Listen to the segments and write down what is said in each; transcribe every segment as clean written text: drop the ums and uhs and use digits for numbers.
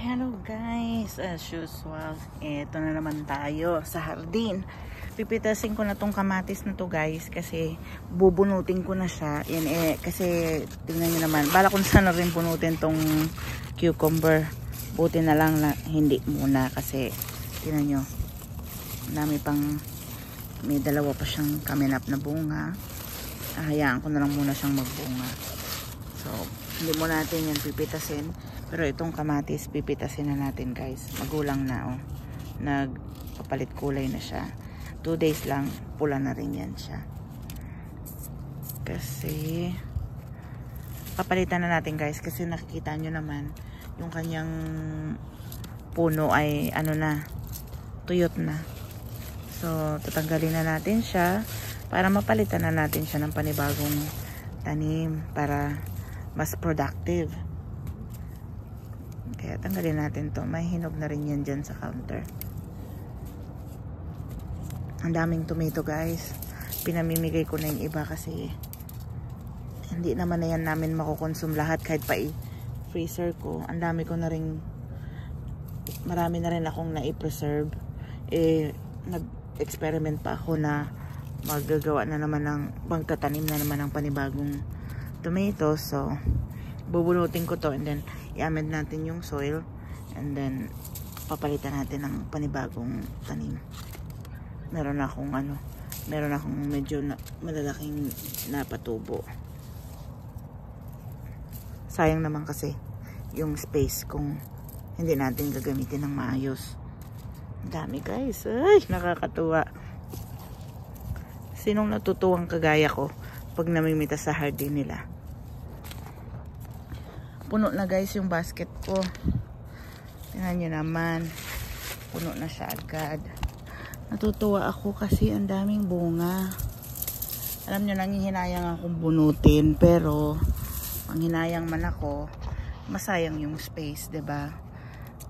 Hello guys, as usual, ito na naman tayo sa hardin. Pipitasin ko na tong kamatis na to guys kasi bubunutin ko na siya. Yan kasi tingnan nyo naman, bala kung saan na rin bunutin tong cucumber. Buti na lang na hindi muna kasi tingnan nyo, may dalawa pa siyang coming up na bunga. Hayaan ko na lang muna siyang magbunga. So hindi mo natin yan pipitasin. Pero itong kamatis, pipitasin na natin guys. Magulang na oh. Nagpapalit kulay na siya. 2 days lang, pula na rin yan siya. Kasi, papalitan na natin guys. Kasi nakikita nyo naman, yung kanyang puno ay ano na, tuyot na. So, tatanggalin na natin siya para mapalitan na natin siya ng panibagong tanim para mas productive. Kaya tanggalin natin to. May hinog na rin yan dyan sa counter. Ang daming tomato guys. Pinamimigay ko na yung iba kasi hindi naman na yan namin makukonsum lahat kahit pa i-freezer ko. Ang dami ko na rin, marami na rin akong na-i-preserve. Nag-experiment pa ako na magagawa na naman ng, magtatanim na naman ng panibagong tomato. So, bubunutin ko to and then i-amend natin yung soil and then papalitan natin ng panibagong tanim. Meron akong medyo malalaking napatubo. Sayang naman kasi yung space kung hindi natin gagamitin ng maayos. Dami guys, ay nakakatuwa. Sinong natutuwang kagaya ko pag namimita sa hardin nila? Puno na guys yung basket ko. Tingnan nyo naman. Puno na siya agad. Natutuwa ako kasi ang daming bunga. Alam nyo, nanghihinayang akong bunutin. Pero, ang hinayang man ako, masayang yung space, 'di ba?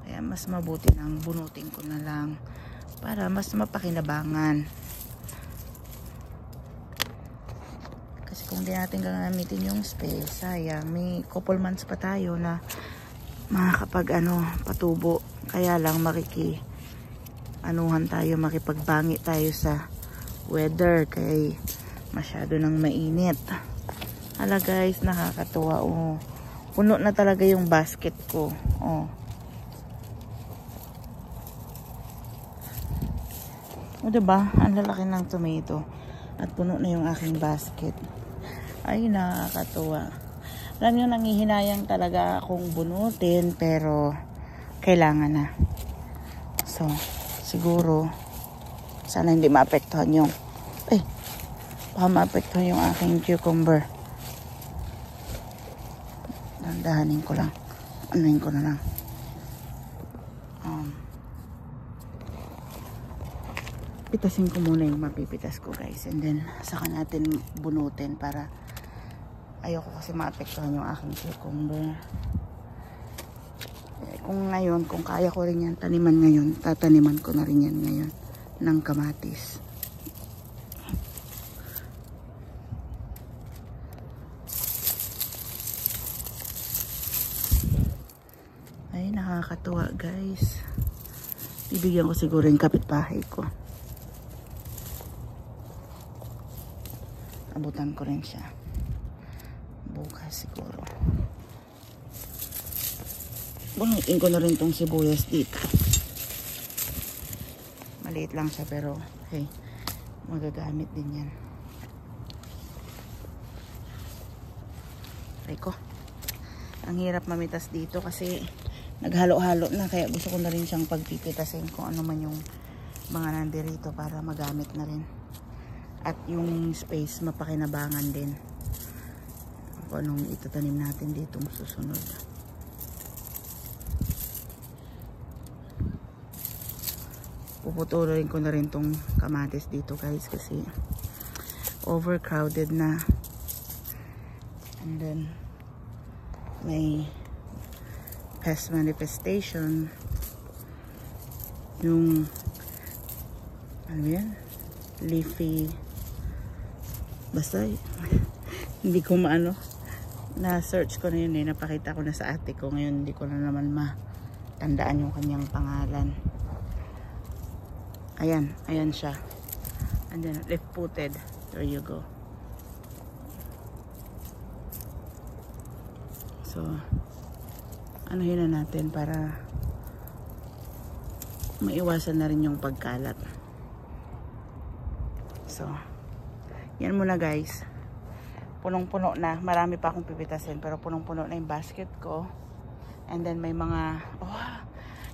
Kaya mas mabuti nang bunutin ko na lang. Para mas mapakinabangan. Kasi kung di natin gagamitin yung space, sayang. May couple months pa tayo na makakapag patubo. Kaya lang makipagbangi tayo sa weather. Kaya masyado nang mainit. Hala guys, nakakatuwa. Oh. Puno na talaga yung basket ko. Oh. O diba? Ang lalaki ng tomato. At puno na yung aking basket. Ay, nakakatuwa. Alam nyo, nanghihinayang talaga akong bunutin, pero kailangan na. So, siguro, sana hindi maapektuhan yung, baka maapektuhan yung aking cucumber. Dandahanin ko lang. Anuhin ko na lang. Pitasin ko muna yung mapipitas ko guys. And then, saka natin bunutin para ayoko kasi maapektuhan yung aking cucumber. Kung kaya ko rin yan taniman ngayon, tataniman ko na rin yan ngayon ng kamatis. Ay, nakakatuwa guys. Bibigyan ko siguro yung kapitbahay ko. Abutan ko rin siya. Bukas siguro. Bunutin ko na rin tong sibuyas dito. Maliit lang siya pero hey, magagamit din yan. Ay ko. Ang hirap mamitas dito kasi naghalo-halo na, kaya gusto ko na rin siyang pagpipitasin kung ano man yung mga nandirito para magamit na rin. At yung space mapakinabangan din. Kung anong itatanim natin ditong susunod. Puputulin ko na rin tong kamatis dito guys kasi overcrowded na. And then may pest manifestation. Yung ano yan? Leafy, basta hindi ko na search ko na yun napakita ko na sa ate ko ngayon, hindi ko na naman tandaan yung kanyang pangalan. Ayan, ayan siya. Andyan, left-footed. There you go. So, anuhin na natin para maiwasan na rin yung pagkalat. So, yan muna guys. Punong-puno na. Marami pa akong pipitasin pero punong-puno na yung basket ko. And then may mga,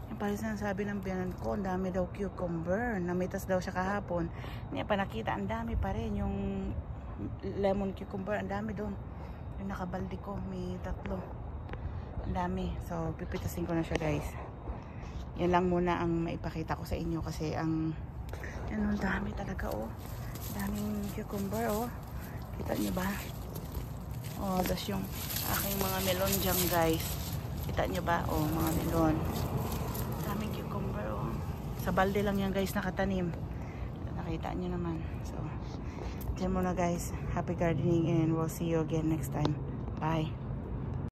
yung pala sinasabi ng biyanan ko, ang dami daw cucumber. Namitas daw siya kahapon. Hindi pa nakita, ang dami pa rin. Yung lemon cucumber, ang dami doon. Yung nakabaldi ko, may 3. Ang dami. So, pipitasin ko na siya guys. Yan lang muna ang maipakita ko sa inyo kasi ang, yan, ang dami talaga daming cucumber kita nyo ba? Das yung aking mga melon dyan guys. Kita nyo ba? Mga melon. Daming cucumber sa balde lang yan guys nakatanim. Nakita nyo naman. So, dyan muna guys. Happy gardening and we'll see you again next time. Bye.